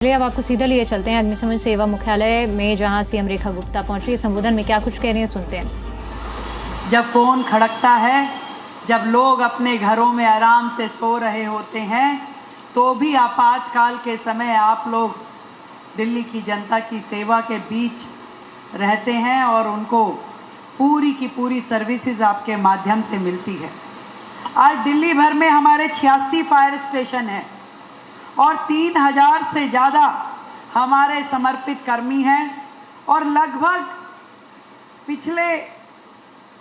चलिए अब आपको सीधा लिए चलते हैं अग्निशमन सेवा मुख्यालय में, जहां सीएम रेखा गुप्ता पहुंची। संबोधन में क्या कुछ कह रही हैं, सुनते हैं। जब फोन खड़कता है, जब लोग अपने घरों में आराम से सो रहे होते हैं, तो भी आपातकाल के समय आप लोग दिल्ली की जनता की सेवा के बीच रहते हैं और उनको पूरी की पूरी सर्विसेज आपके माध्यम से मिलती है। आज दिल्ली भर में हमारे 86 फायर स्टेशन हैं और 3000 से ज़्यादा हमारे समर्पित कर्मी हैं और लगभग पिछले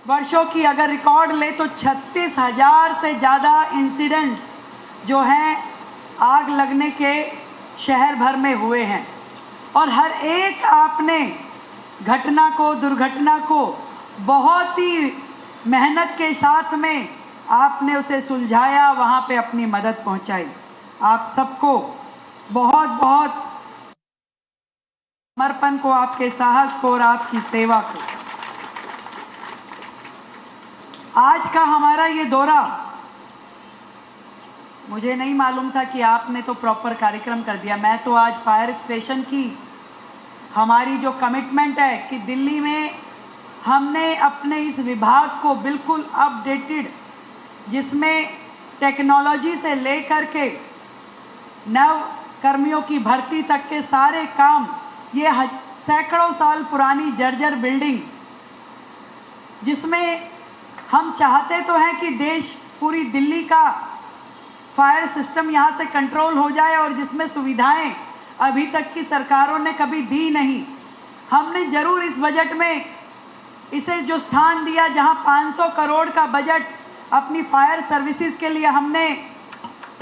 वर्षों की अगर रिकॉर्ड ले तो 36,000 से ज़्यादा इंसिडेंट्स जो हैं आग लगने के शहर भर में हुए हैं और हर एक आपने घटना को, दुर्घटना को बहुत ही मेहनत के साथ में आपने उसे सुलझाया, वहाँ पे अपनी मदद पहुँचाई। आप सबको बहुत बहुत समर्पण को, आपके साहस को और आपकी सेवा को। आज का हमारा ये दौरा, मुझे नहीं मालूम था कि आपने तो प्रॉपर कार्यक्रम कर दिया। मैं तो आज फायर स्टेशन की हमारी जो कमिटमेंट है कि दिल्ली में हमने अपने इस विभाग को बिल्कुल अपडेटेड, जिसमें टेक्नोलॉजी से लेकर के नव कर्मियों की भर्ती तक के सारे काम, ये सैकड़ों साल पुरानी जर्जर बिल्डिंग, जिसमें हम चाहते तो हैं कि देश, पूरी दिल्ली का फायर सिस्टम यहाँ से कंट्रोल हो जाए और जिसमें सुविधाएं अभी तक की सरकारों ने कभी दी नहीं। हमने जरूर इस बजट में इसे जो स्थान दिया, जहाँ 500 करोड़ का बजट अपनी फायर सर्विसेज के लिए हमने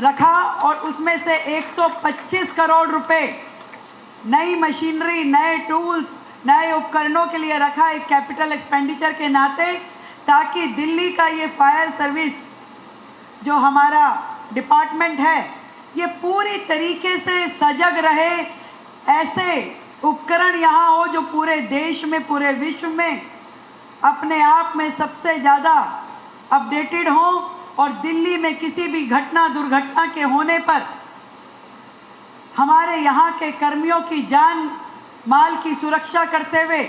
रखा और उसमें से 125 करोड़ रुपए नई मशीनरी, नए टूल्स, नए उपकरणों के लिए रखा एक कैपिटल एक्सपेंडिचर के नाते, ताकि दिल्ली का ये फायर सर्विस जो हमारा डिपार्टमेंट है ये पूरी तरीके से सजग रहे। ऐसे उपकरण यहाँ हो जो पूरे देश में, पूरे विश्व में अपने आप में सबसे ज़्यादा अपडेटेड हो और दिल्ली में किसी भी घटना, दुर्घटना के होने पर हमारे यहाँ के कर्मियों की जान माल की सुरक्षा करते हुए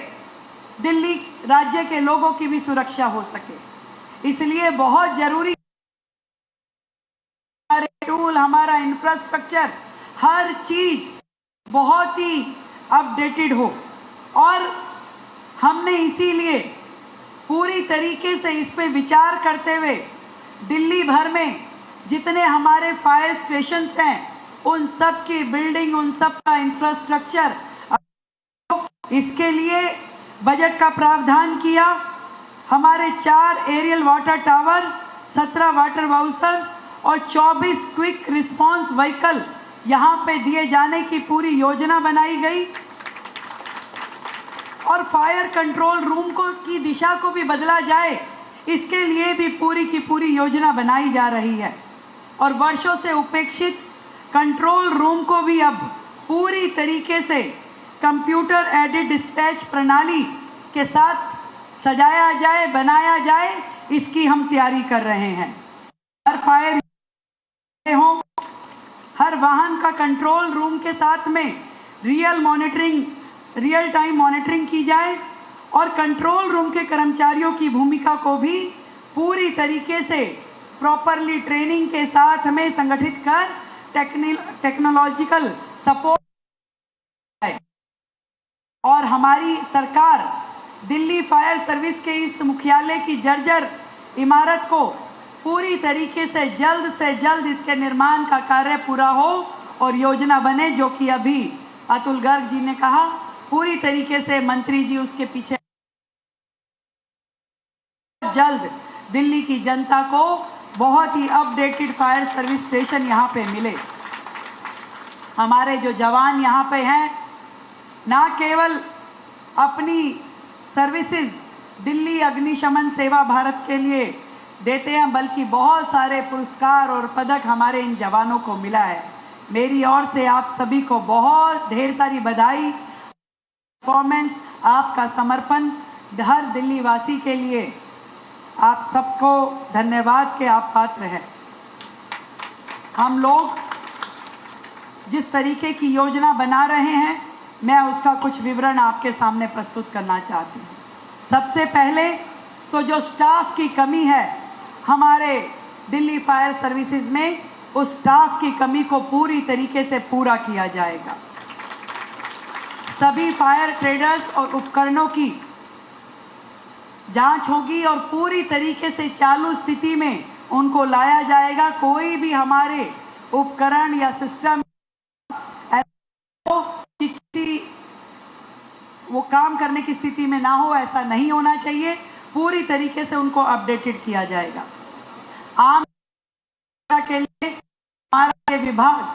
दिल्ली राज्य के लोगों की भी सुरक्षा हो सके। इसलिए बहुत जरूरी हमारे टूल, हमारा इंफ्रास्ट्रक्चर, हर चीज बहुत ही अपडेटेड हो और हमने इसीलिए पूरी तरीके से इस पे विचार करते हुए दिल्ली भर में जितने हमारे फायर स्टेशंस हैं उन सब की बिल्डिंग, उन सब का इंफ्रास्ट्रक्चर, इसके लिए बजट का प्रावधान किया। हमारे 4 aerial water tower, 17 water bouncers और 24 क्विक रिस्पांस व्हीकल यहाँ पे दिए जाने की पूरी योजना बनाई गई और फायर कंट्रोल रूम को की दिशा को भी बदला जाए, इसके लिए भी पूरी की पूरी योजना बनाई जा रही है और वर्षों से उपेक्षित कंट्रोल रूम को भी अब पूरी तरीके से कंप्यूटर एडेड डिस्पैच प्रणाली के साथ सजाया जाए, बनाया जाए, इसकी हम तैयारी कर रहे हैं। हर फायर हो, हर वाहन का कंट्रोल रूम के साथ में रियल टाइम मॉनिटरिंग की जाए और कंट्रोल रूम के कर्मचारियों की भूमिका को भी पूरी तरीके से प्रॉपरली ट्रेनिंग के साथ में संगठित कर टेक्नोलॉजिकल सपोर्ट है। और हमारी सरकार दिल्ली फायर सर्विस के इस मुख्यालय की जर्जर इमारत को पूरी तरीके से जल्द इसके निर्माण का कार्य पूरा हो और योजना बने, जो कि अभी अतुल गर्ग जी ने कहा, पूरी तरीके से मंत्री जी उसके पीछे। जल्द दिल्ली की जनता को बहुत ही अपडेटेड फायर सर्विस स्टेशन यहाँ पे मिले। हमारे जो जवान यहाँ पे हैं, ना केवल अपनी सर्विसेज दिल्ली अग्निशमन सेवा भारत के लिए देते हैं, बल्कि बहुत सारे पुरस्कार और पदक हमारे इन जवानों को मिला है। मेरी ओर से आप सभी को बहुत ढेर सारी बधाई। परफॉर्मेंस, आपका समर्पण हर दिल्ली वासी के लिए आप सबको धन्यवाद के आप पात्र हैं। हम लोग जिस तरीके की योजना बना रहे हैं, मैं उसका कुछ विवरण आपके सामने प्रस्तुत करना चाहती हूँ। सबसे पहले तो जो स्टाफ की कमी है हमारे दिल्ली फायर सर्विसेज में, उस स्टाफ की कमी को पूरी तरीके से पूरा किया जाएगा। सभी फायर ट्रेडर्स और उपकरणों की जांच होगी और पूरी तरीके से चालू स्थिति में उनको लाया जाएगा। कोई भी हमारे उपकरण या सिस्टम वो काम करने की स्थिति में ना हो, ऐसा नहीं होना चाहिए। पूरी तरीके से उनको अपडेटेड किया जाएगा। आम के लिए हमारा ये विभाग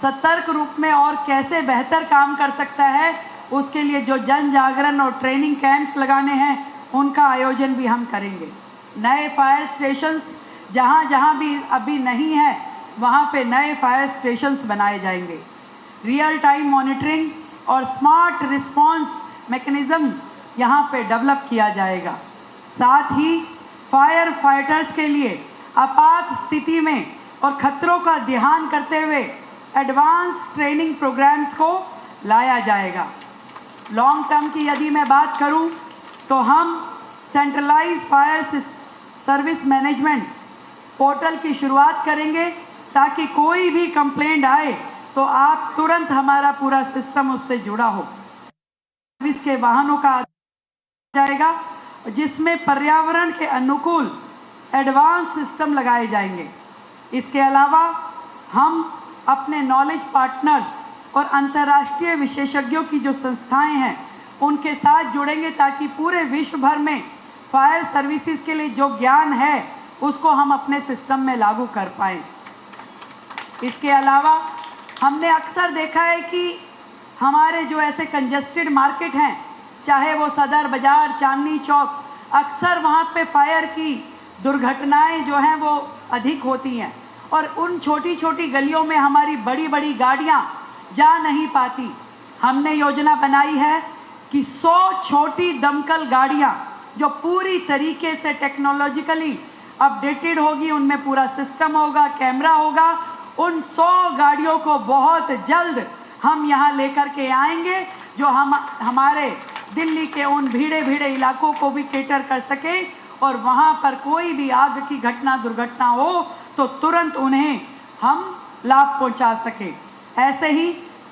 सतर्क रूप में और कैसे बेहतर काम कर सकता है, उसके लिए जो जन जागरण और ट्रेनिंग कैंप्स लगाने हैं, उनका आयोजन भी हम करेंगे। नए फायर स्टेशंस जहाँ जहाँ भी अभी नहीं है, वहाँ पे नए फायर स्टेशंस बनाए जाएंगे। रियल टाइम मॉनिटरिंग और स्मार्ट रिस्पांस मैकेनिज्म यहाँ पे डेवलप किया जाएगा। साथ ही फायर फाइटर्स के लिए आपात स्थिति में और खतरों का ध्यान करते हुए एडवांस ट्रेनिंग प्रोग्राम्स को लाया जाएगा। लॉन्ग टर्म की यदि मैं बात करूं तो हम centralise fire service management portal की शुरुआत करेंगे, ताकि कोई भी कंप्लेंट आए तो आप तुरंत हमारा पूरा सिस्टम उससे जुड़ा हो। सर्विस के वाहनों का जाएगा, जिसमें पर्यावरण के अनुकूल एडवांस सिस्टम लगाए जाएंगे। इसके अलावा हम अपने नॉलेज पार्टनर्स और अंतर्राष्ट्रीय विशेषज्ञों की जो संस्थाएं हैं, उनके साथ जुड़ेंगे, ताकि पूरे विश्व भर में फायर सर्विसेज के लिए जो ज्ञान है उसको हम अपने सिस्टम में लागू कर पाएँ। इसके अलावा हमने अक्सर देखा है कि हमारे जो ऐसे कंजेस्टेड मार्केट हैं, चाहे वो सदर बाजार, चांदनी चौक, अक्सर वहाँ पे फायर की दुर्घटनाएं जो हैं वो अधिक होती हैं और उन छोटी छोटी गलियों में हमारी बड़ी बड़ी गाड़ियाँ जा नहीं पाती। हमने योजना बनाई है कि 100 छोटी दमकल गाड़ियाँ जो पूरी तरीके से टेक्नोलॉजिकली अपडेटेड होगी, उनमें पूरा सिस्टम होगा, कैमरा होगा, उन 100 गाड़ियों को बहुत जल्द हम यहाँ लेकर के आएंगे, जो हमारे दिल्ली के उन भीड़े भीड़े इलाकों को भी केटर कर सके और वहाँ पर कोई भी आग की घटना दुर्घटना हो तो तुरंत उन्हें हम लाभ पहुँचा सके। ऐसे ही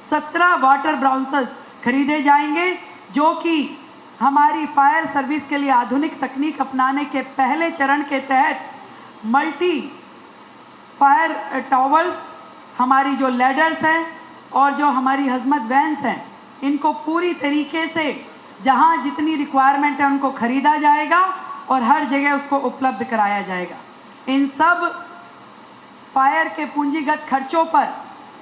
17 वाटर ब्राउंसर्स खरीदे जाएंगे, जो कि हमारी फायर सर्विस के लिए आधुनिक तकनीक अपनाने के पहले चरण के तहत मल्टी फायर टावर्स, हमारी जो लैडर्स हैं और जो हमारी हजमत वैन्स हैं, इनको पूरी तरीके से जहां जितनी रिक्वायरमेंट है उनको खरीदा जाएगा और हर जगह उसको उपलब्ध कराया जाएगा। इन सब फायर के पूंजीगत खर्चों पर,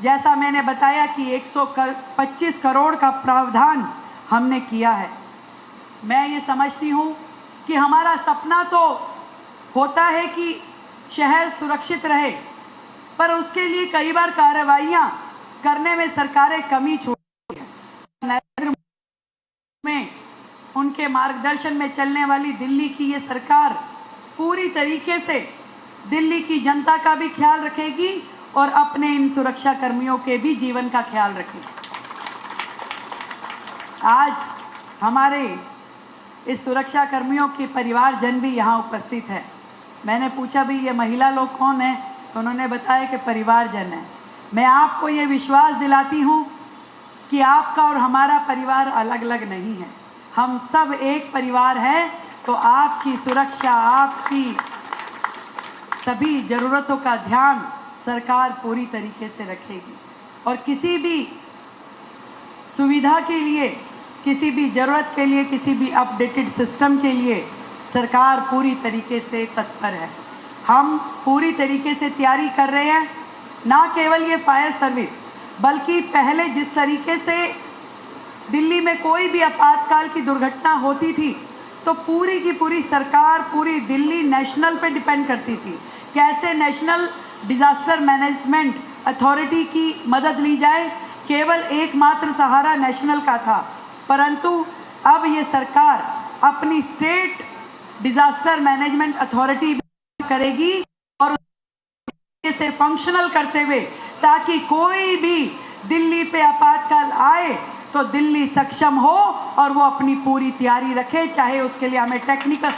जैसा मैंने बताया कि 125 करोड़ का प्रावधान हमने किया है। मैं ये समझती हूँ कि हमारा सपना तो होता है कि शहर सुरक्षित रहे, पर उसके लिए कई बार कार्रवाइयाँ करने में सरकारें कमी छोड़ती हैं। नरेंद्र मोदी में उनके मार्गदर्शन में चलने वाली दिल्ली की ये सरकार पूरी तरीके से दिल्ली की जनता का भी ख्याल रखेगी और अपने इन सुरक्षा कर्मियों के भी जीवन का ख्याल रखेगी। आज हमारे इस सुरक्षा कर्मियों के परिवारजन भी यहाँ उपस्थित है। मैंने पूछा भी ये महिला लोग कौन है, तो उन्होंने बताया कि परिवारजन है। मैं आपको ये विश्वास दिलाती हूँ कि आपका और हमारा परिवार अलग अलग नहीं है, हम सब एक परिवार हैं। तो आपकी सुरक्षा, आपकी सभी ज़रूरतों का ध्यान सरकार पूरी तरीके से रखेगी और किसी भी सुविधा के लिए, किसी भी ज़रूरत के लिए, किसी भी अपडेटेड सिस्टम के लिए सरकार पूरी तरीके से तत्पर है। हम पूरी तरीके से तैयारी कर रहे हैं, ना केवल ये फायर सर्विस, बल्कि पहले जिस तरीके से दिल्ली में कोई भी आपातकाल की दुर्घटना होती थी तो पूरी की पूरी सरकार, पूरी दिल्ली नेशनल पे डिपेंड करती थी। कैसे नेशनल डिजास्टर मैनेजमेंट अथॉरिटी की मदद ली जाए, केवल एकमात्र सहारा नेशनल का था, परंतु अब ये सरकार अपनी स्टेट डिजास्टर मैनेजमेंट अथॉरिटी करेगी और इसे फंक्शनल करते हुए, ताकि कोई भी दिल्ली पे आपातकाल आए तो दिल्ली सक्षम हो और वो अपनी पूरी तैयारी रखे, चाहे उसके लिए हमें टेक्निकल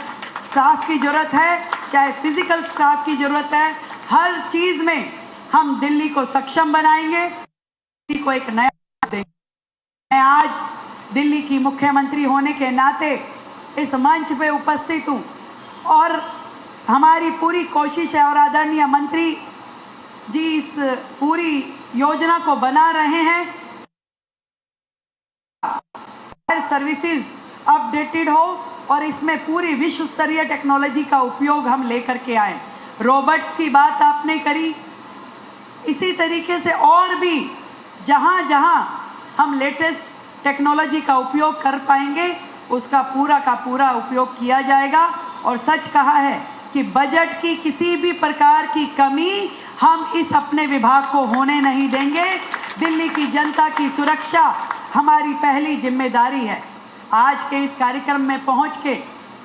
स्टाफ की ज़रूरत है, चाहे फिजिकल स्टाफ की ज़रूरत है। हर चीज़ में हम दिल्ली को सक्षम बनाएंगे, दिल्ली को एक नया देंगे। मैं आज दिल्ली की मुख्यमंत्री होने के नाते इस मंच पे उपस्थित हूँ और हमारी पूरी कोशिश है और आदरणीय मंत्री जी इस पूरी योजना को बना रहे हैं। फायर सर्विसेज अपडेटेड हो और इसमें पूरी विश्व स्तरीय टेक्नोलॉजी का उपयोग हम लेकर के आए। रोबोट्स की बात आपने करी, इसी तरीके से और भी जहाँ जहाँ हम लेटेस्ट टेक्नोलॉजी का उपयोग कर पाएंगे उसका पूरा का पूरा उपयोग किया जाएगा। और सच कहा है कि बजट की किसी भी प्रकार की कमी हम इस अपने विभाग को होने नहीं देंगे। दिल्ली की जनता की सुरक्षा हमारी पहली जिम्मेदारी है। आज के इस कार्यक्रम में पहुंच के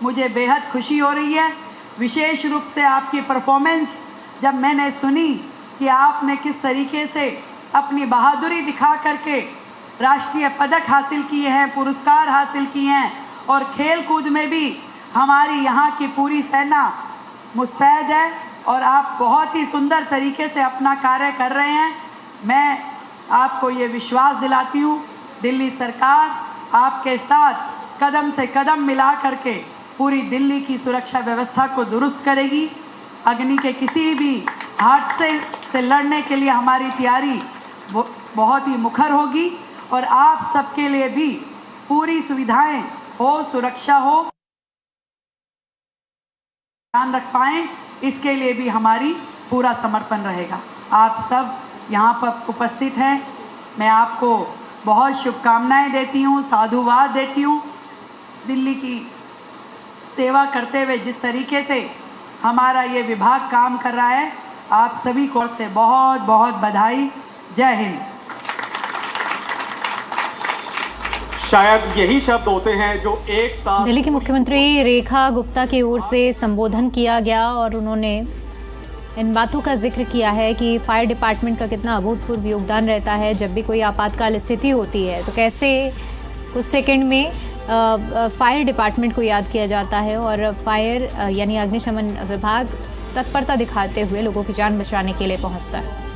मुझे बेहद खुशी हो रही है। विशेष रूप से आपकी परफॉर्मेंस जब मैंने सुनी कि आपने किस तरीके से अपनी बहादुरी दिखा करके राष्ट्रीय पदक हासिल किए हैं, पुरस्कार हासिल किए हैं और खेल कूद में भी हमारी यहाँ की पूरी सेना मुस्तैद है और आप बहुत ही सुंदर तरीके से अपना कार्य कर रहे हैं। मैं आपको ये विश्वास दिलाती हूँ, दिल्ली सरकार आपके साथ कदम से कदम मिला करके पूरी दिल्ली की सुरक्षा व्यवस्था को दुरुस्त करेगी। अग्नि के किसी भी हादसे से लड़ने के लिए हमारी तैयारी बहुत ही मुखर होगी और आप सबके लिए भी पूरी सुविधाएं हो, सुरक्षा हो, ध्यान रख पाएं, इसके लिए भी हमारी पूरा समर्पण रहेगा। आप सब यहाँ पर उपस्थित हैं, मैं आपको बहुत शुभकामनाएं देती हूँ, साधुवाद देती हूँ। दिल्ली की सेवा करते हुए जिस तरीके से हमारा ये विभाग काम कर रहा है, आप सभी को से बहुत बहुत बधाई। जय हिंद। शायद यही शब्द होते हैं जो एक साथ दिल्ली की मुख्यमंत्री रेखा गुप्ता की ओर से संबोधन किया गया और उन्होंने इन बातों का जिक्र किया है कि फायर डिपार्टमेंट का कितना अभूतपूर्व योगदान रहता है। जब भी कोई आपातकाल स्थिति होती है तो कैसे कुछ सेकंड में फायर डिपार्टमेंट को याद किया जाता है और फायर यानी अग्निशमन विभाग तत्परता दिखाते हुए लोगों की जान बचाने के लिए पहुंचता है।